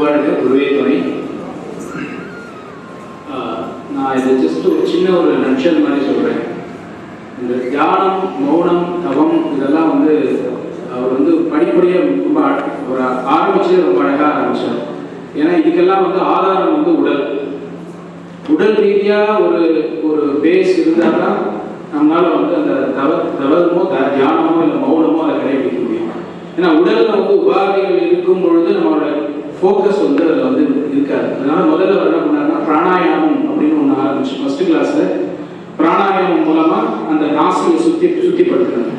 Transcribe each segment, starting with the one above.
குருவாழ்க குருவே துணை. நான் இதை ஜஸ்ட் ஒரு சின்ன ஒரு நட்சல் மாதிரி சொல்கிறேன். இந்த தியானம், மௌனம், தவம் இதெல்லாம் வந்து அவர் வந்து படிப்படியாக ரொம்ப ஒரு ஆரம்பித்து ரொம்ப அழகாக ஆரம்பித்தார். ஏன்னா இதுக்கெல்லாம் வந்து ஆதாரம் வந்து உடல் ரீதியாக ஒரு பேஸ் இருந்தால் தான் நம்மளால் வந்து அந்த தவமோ தியானமோ இல்லை மௌனமோ அதை கடைபிடிக்க முடியும். ஏன்னா உடலில் வந்து உபாதைகள் இருக்கும் பொழுது நம்மளோட ஃபோக்கஸ் வந்து அதில் வந்து இருக்காது. அதனால முதல்ல என்ன பண்ணாருன்னா பிராணாயாமம் அப்படின்னு ஒன்று ஆரம்பிச்சு ஃபர்ஸ்ட் கிளாஸில் பிராணாயாமம் மூலமாக அந்த நாசியை சுத்திப்படுத்துறாங்க.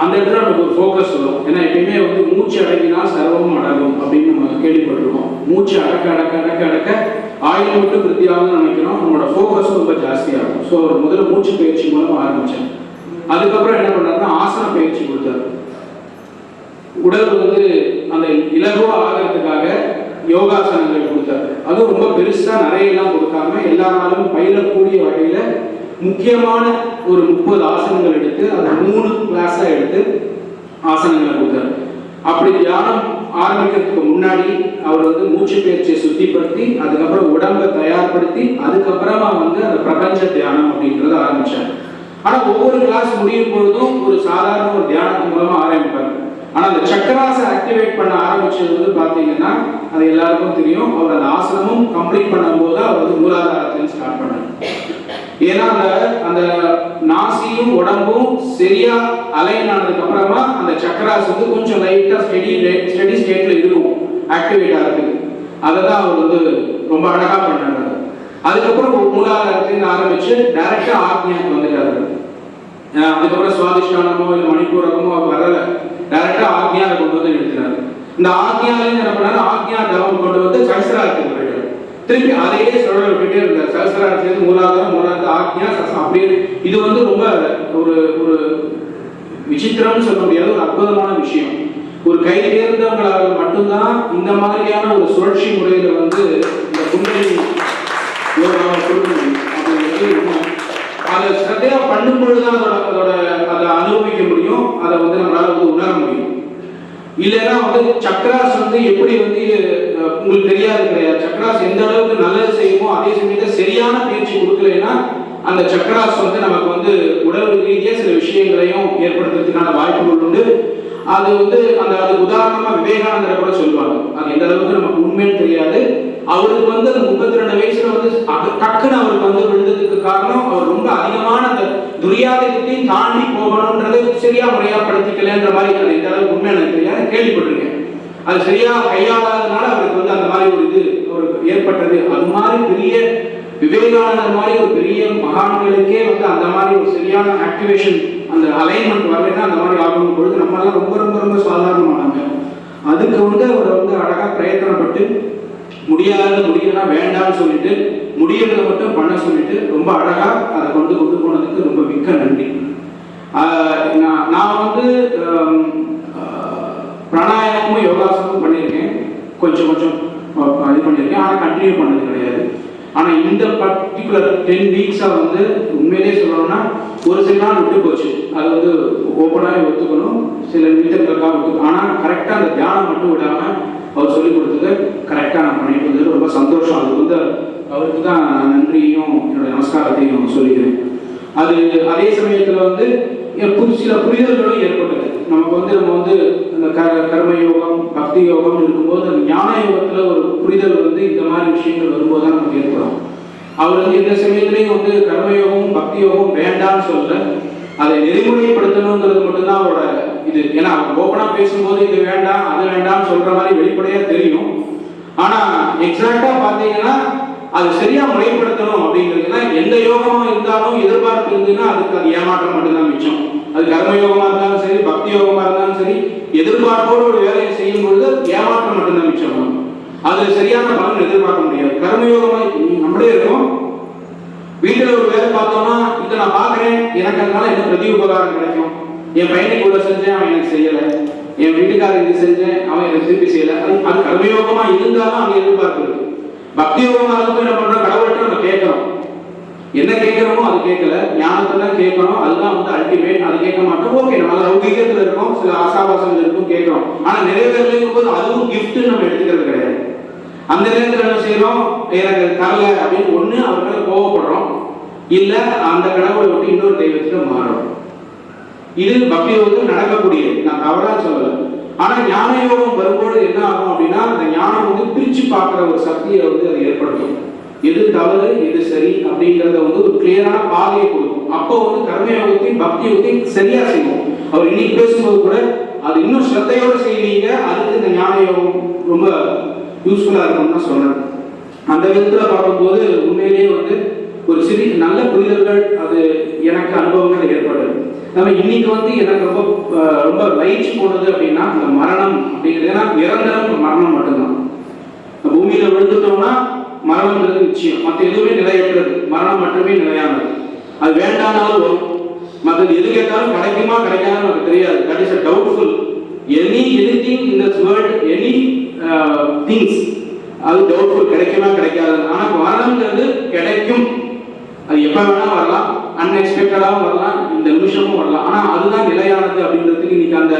அந்த இடத்துல நமக்கு ஒரு ஃபோக்கஸ் வரும். ஏன்னா எப்பயுமே வந்து மூச்சு அடக்கினா சர்வமும் அடங்கும் அப்படின்னு நம்ம கேள்விப்பட்டிருக்கோம். மூச்சு அடக்க ஆயுள் மட்டும் விருத்தியாகும்னு நினைக்கிறோம். நம்மளோட ஃபோக்கஸும் ரொம்ப ஜாஸ்தியாகும். ஸோ அவர் முதல்ல மூச்சு பயிற்சி மூலமாக ஆரம்பித்தார். அதுக்கப்புறம் என்ன பண்ணாருன்னா ஆசன பயிற்சி கொடுத்தாரு. உடல் வந்து அந்த இலகுவா ஆகிறதுக்காக யோகாசனங்கள் கொடுத்தாரு. அதுவும் ரொம்ப பெருசா நிறையெல்லாம் கொடுக்காம எல்லாராலும் பயிலக்கூடிய வகையில முக்கியமான ஒரு 30 ஆசனங்கள் எடுத்து அதை 3 கிளாஸா எடுத்து ஆசனங்களை கொடுத்தாரு. அப்படி தியானம் ஆரம்பிக்கிறதுக்கு முன்னாடி அவர் வந்து மூச்சு பயிற்சியை சுத்திப்படுத்தி அதுக்கப்புறம் உடம்பை தயார்படுத்தி அதுக்கப்புறமா வந்து அந்த பிரபஞ்ச தியானம் அப்படின்றத ஆரம்பிச்சார். ஆனா ஒவ்வொரு கிளாஸ் முடியும் பொழுதும் ஒரு சாதாரண ஒரு தியானத்தின் மூலமா ஆரம்பிப்பார். ஆனா அந்த சக்கராஸை ஆக்டிவேட் பண்ண ஆரம்பிச்சது வந்து பாத்தீங்கன்னா அது எல்லாருக்கும் தெரியும். அவர் அந்த ஆசனமும் கம்ப்ளீட் பண்ணும்போது அவர் வந்து மூலாதாரத்திலிருந்து ஸ்டார்ட் பண்ணார். ஏன்னா அந்த நாசியும் உடம்பும் சரியா அலைன் ஆனதுக்கு அப்புறமா அந்த சக்கராஸ் வந்து கொஞ்சம் லைட்டா ஸ்டெடி ஸ்டேட்ல இருக்கும் ஆக்டிவேட் ஆகிறதுக்கு. அதை தான் அவர் வந்து ரொம்ப அழகா பண்ணாரு. அதுக்கப்புறம் மூலாதாரத்திலிருந்து ஆரம்பிச்சு டைரக்டா ஆக்ஞாக்கு வந்துட்டாரு. அதுக்கப்புறம் சுவாதிஷ்டானமோ இல்லை மணிப்பூரகமோ அவர் வரல, டைரக்டா ஆக்ஞாவை கொண்டு வந்து நிறுத்தினார். இந்த ஆக்ஞாவில என்ன பண்ணாரு, ஆக்ஞா தவம் கொண்டு வந்து சஹஸ்ராரத்துக்கு போயிட்டார். திருப்பி அதையே சுழல விட்டுட்டே இருந்தார். சஹஸ்ராரத்திலிருந்து மூலாதாரம் ஆக்ஞா அப்படியே. இது வந்து ரொம்ப ஒரு ஒரு விசித்திரம்னு சொல்ல முடியாத ஒரு அற்புதமான விஷயம். ஒரு கை தேர்ந்தவங்களால் மட்டும்தான் இந்த மாதிரியான ஒரு சுழற்சி முறையில வந்து இந்த குண்டலினி யோகாவை கொடுக்க முடியும். அப்படிங்கிறது அதை ஸ்ரத்தையா பண்ணும் பொழுதுதான் அதை அனுபவிக்க முடியும். அதை வந்து நம்மளால வந்து உணர முடியும். இல்லைன்னா வந்து சக்கராஸ் வந்து எப்படி வந்து உங்களுக்கு தெரியாது கிடையாது. சக்கராஸ் எந்த அளவுக்கு நல்லது செய்யுமோ அதே சமயத்தில் சரியான பயிற்சி கொடுக்கலைன்னா அந்த சக்கராஸ் வந்து நமக்கு வந்து உடல் ரீதியாக சில விஷயங்களையும் ஏற்படுத்துறதுக்கான வாய்ப்புகள் உண்டு. அது வந்து அதுக்கு உதாரணமா விவேகானந்தரை கூட சொல்லுவாங்க. அது எந்த அளவுக்கு நமக்கு உண்மைன்னு தெரியாது. அவருக்கு வந்து அந்த 32 வயசுல வந்து டக்குன்னு அவருக்கு வந்து விழுந்ததுக்கு காரணம் அவர் ரொம்ப அதிகமான அந்த துரியாதத்தையும் தாண்டி போகணும்ன்றது சரியா முறையா படுத்திக்கலன்ற மாதிரி. அது எந்த அளவுக்கு உண்மை எனக்கு தெரியாது, கேள்விப்பட்டிருக்கேன். அது சரியா கையாளாததுனால அவருக்கு வந்து அந்த மாதிரி ஒரு இது அவருக்கு ஏற்பட்டது. அது மாதிரி பெரிய விவேகானந்தர் மாதிரி ஒரு பெரிய மகான்களுக்கே வந்து அந்த மாதிரி ஒரு சரியான ஆக்டிவேஷன் அந்த அலைன்மெண்ட் வரலைன்னா அந்த மாதிரி ஆகும் பொழுது நம்மளால ரொம்ப ரொம்ப ரொம்ப சாதாரணமானாங்க. அதுக்கு வந்து அவர் வந்து அழகா பிரயத்தனப்பட்டு முடியலன்னா வேண்டாம்னு சொல்லிட்டு முடியறத மட்டும் பண்ண சொல்லிட்டு ரொம்ப அழகா அதை கொண்டு போனதுக்கு ரொம்ப மிக்க நன்றி. நான் வந்து பிராணாயாமமும் யோகாசனமும் பண்ணியிருக்கேன். கொஞ்சம் இது பண்ணியிருக்கேன். ஆனால் கண்டினியூ பண்ணது கிடையாது. ஆனால் இந்த பர்டிகுலர் 10 வீக்ஸா வந்து உண்மையிலே சொல்லணும்னா ஒரு சில நாள் விட்டு போச்சு. அது வந்து ஓப்பனாகவே ஒத்துக்கணும். சில நிமிடங்களுக்காக ஒத்துக்கணும். ஆனால் கரெக்டாக அந்த தியானம் மட்டும் விடாமல் அவர் சொல்லிக் கொடுத்தது கரெக்டாக நான் பண்ணிட்டு வந்தது ரொம்ப சந்தோஷம். அது வந்து அவருக்கு தான் நன்றியும் என்னோட நமஸ்காரத்தையும் சொல்லிக்கிறேன். அது அதே சமயத்தில் வந்து சில புரிதல்களும் ஏற்பட்டது. நமக்கு வந்து நம்ம வந்து அந்த கர்ம யோகம் பக்தி யோகம் இருக்கும்போது அந்த ஞான யோகத்தில் ஒரு புரிதல் வந்து இந்த மாதிரி விஷயங்கள் வரும்போது தான் நமக்கு ஏற்படும். அவர் வந்து எந்த சமயத்திலையும் வந்து கர்மயோகமும் பக்தி யோகமும் வேண்டாம்னு சொல்ல, அதை நெறிமுறைப்படுத்தணுங்கிறது மட்டும்தான் அவரோட இது. ஏன்னா ஓப்பனா பேசும்போது இது வேண்டாம் அது வேண்டாம்னு சொல்ற மாதிரி வெளிப்படையா தெரியும். ஆனா எக்ஸாக்டா பாத்தீங்கன்னா அது சரியா முறைப்படுத்தணும் அப்படிங்கிறதுனா எந்த யோகமா இருந்தாலும் எதிர்பார்ப்பு இருந்ததுன்னா அதுக்கு அது ஏமாற்றம் மட்டும்தான் மிச்சம். அது கர்மயோகமா இருந்தாலும் சரி பக்தி யோகமா இருந்தாலும் சரி எதிர்பார்ப்போடு ஒரு வேலையை செய்யும் பொழுது ஏமாற்றம் மட்டும்தான் மிச்சம். அது சரியான பலன் எதிர்பார்க்க முடியாது. கர்மயோகமா நம்மளே இருக்கும். வீட்டில் ஒரு வேலை பார்த்தோம்னா இதை நான் பார்க்குறேன், எனக்கு அதனால என்ன பிரதி உபகாரம் கிடைக்கும். என் பையனுக்கு இவ்வளோ செஞ்சேன், அவன் எனக்கு செய்யலை. என் வீட்டுக்காரர் இது செஞ்சேன், அவன் எனக்கு திருப்பி செய்யலை. அது கர்மயோகமா இருந்தாலும் அங்கே எதிர்பார்ப்பு இருக்கு. பக்தி யோகமா இருக்கும் என்ன பண்றோம், கடவுள்கிட்ட நம்ம கேட்கிறோம். என்ன கேட்கிறோமோ அது கேட்கல, ஞானத்தை தான் கேட்கணும். அதுதான் வந்து அல்டிமேட். அது கேட்க மாட்டோம். ஓகே, நம்ம லௌகிகத்தில் இருக்கோம், சில ஆசாபாசங்கள் இருக்கும், கேட்கிறோம். ஆனா நிறைவேறலைங்கும் போது அதுவும் கிஃப்ட் நம்ம எடுத்துக்கிறது கிடையாது. அந்த நேரத்தில் என்ன செய்யறோம், எனக்கு தரல அப்படின்னு ஒண்ணு அவர் மேல கோவப்படுறோம், இல்ல அந்த கடவுளை விட்டு இன்னொரு தெய்வத்துல மாறுறோம். இது பக்தி யோகம் நடக்கக்கூடியது, நான் தவறா சொல்லல. ஆனா ஞான யோகம் வரும்போது என்ன ஆகும் அப்படின்னா, அந்த ஞானம் வந்து பிரிச்சு பார்க்கிற ஒரு சக்தியை வந்து அது ஏற்படுத்தும். எது தவறு எது சரி அப்படிங்கிறத வந்து ஒரு கிளியரான பாதையை கொடுக்கும். அப்போ வந்து கர்ம யோகத்தையும் பக்தி யோகத்தையும் சரியா செய்வோம். அவர் இன்னைக்கு பேசும்போது கூட அது இன்னும் ஸ்ரத்தையோட செய்வீங்க, அதுக்கு இந்த ஞான யோகம் ரொம்ப யூஸ்ஃபுல்லா இருக்கும்னு தான் சொன்னேன். அந்த விதத்துல பார்க்கும்போது உண்மையிலேயே வந்து ஒரு சிறிய நல்ல புரிதல்கள் அது எனக்கு அனுபவங்கள் ஏற்பட்டது. நம்ம இன்னைக்கு வந்து எனக்கு ரொம்ப ரொம்ப லைட்ஸ் போனது அப்படின்னா இந்த மரணம் அப்படிங்கிறது. ஏன்னா நிரந்தரம் மரணம் மட்டும்தான். பூமியில விழுந்துட்டோம்னா மரணம்ங்கிறது நிச்சயம், மற்ற எதுவுமே நிலையற்றது, மரணம் மட்டுமே நிலையானது. அது வேண்டானாலும் வரும், மற்றது எது கேட்டாலும் கிடைக்குமா கிடைக்காதுன்னு நமக்கு தெரியாது. That is a doubtful. Anything in this world, any things அது டவுட்ஃபுல், கிடைக்குமா கிடைக்காது. ஆனா மரணம்ங்கிறது கிடைக்கும், அது எப்ப வேணா வரலாம், அன்எக்ஸ்பெக்டடாகவும் வரலாம், இந்த நிமிஷமும் வரலாம். ஆனா அதுதான் நிலையானது அப்படின்றதுக்கு இன்னைக்கு அந்த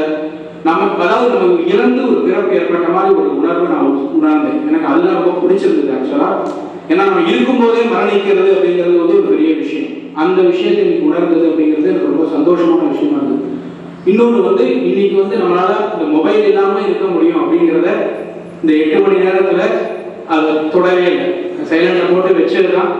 நமக்கு, அதாவது நமக்கு இறந்து ஒரு பிறப்பு ஏற்பட்ட மாதிரி ஒரு உணர்வு நான் உணர்ந்தேன். எனக்கு அதுதான் ரொம்ப பிடிச்சிருந்தது ஆக்சுவலா. ஏன்னா நம்ம இருக்கும்போதே மரணிக்கிறது அப்படிங்கிறது வந்து ஒரு பெரிய விஷயம். அந்த விஷயத்தை இன்னைக்கு உணர்ந்தது அப்படிங்கிறது எனக்கு ரொம்ப சந்தோஷமான விஷயமா இருந்தது. இன்னொன்று வந்து இன்னைக்கு வந்து நம்மளால இந்த மொபைல் இல்லாம இருக்க முடியும் அப்படிங்கிறத இந்த 8 மணி நேரத்துல அதை தொடவே இல்லை. சைலண்ட்ல போட்டு வச்சதுதான்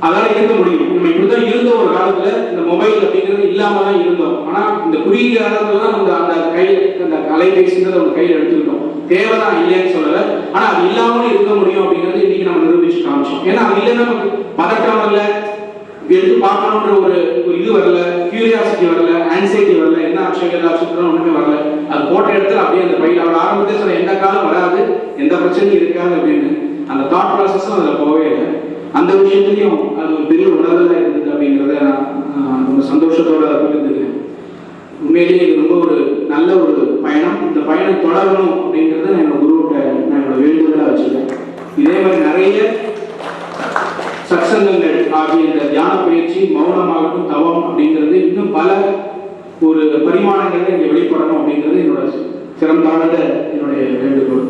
அதால இருக்க முடியும். நம்ம இப்படிதான் இருந்த ஒரு காலத்துல இந்த மொபைல் அப்படிங்கிறது இல்லாம தான் இருந்தோம். ஆனா இந்த குறுகிய காலத்துல தான் நம்ம அந்த கையில அந்த அலைபேசிங்கிறத நம்ம கையில எடுத்துக்கிட்டோம். தேவைதான் இல்லைன்னு சொல்லல, ஆனா அது இல்லாமலும் இருக்க முடியும் அப்படிங்கிறது இன்னைக்கு நம்ம நிரூபிச்சு காமிச்சோம். ஏன்னா அது இல்லைன்னா நமக்கு பதட்டம் வரல, எடுத்து பார்க்கணுன்ற ஒரு இது வரல, கியூரியாசிட்டி வரல, ஆன்சைட்டி வரல, என்ன ஆப்ஷன் ஏதாச்சும் ஒண்ணுமே வரல. அது போட்ட இடத்துல அப்படியே அந்த பையில அவர் ஆரம்பத்தில் சொல்ல எந்த காலம் வராது, எந்த பிரச்சனையும் இருக்காது அப்படின்னு அந்த தாட் ப்ராசஸும் அதில் போகவே இல்லை. அந்த விஷயத்துலையும் அது ஒரு பெரிய உணர்வுதான் இருந்தது அப்படிங்கிறத நான் ரொம்ப சந்தோஷத்தோட பகிர்ந்துக்கிறேன். உண்மையிலேயே இது ரொம்ப ஒரு நல்ல ஒரு பயணம். இந்த பயணம் தொடரணும் அப்படிங்கிறத நான் என்னோட குருவிட்ட நான் என்னோட வேண்டுதலாக வச்சுருக்கேன். இதே மாதிரி நிறைய சத்சங்கங்கள் ஆகிய இந்த தியான பயிற்சி, மௌனமாகட்டும், தவம் அப்படிங்கிறது இன்னும் பல ஒரு பரிமாணங்கள்ல இங்கே வெளிப்படணும் அப்படிங்கிறது என்னோட சிறந்தாழ்ந்த என்னுடைய வேண்டுகோள்.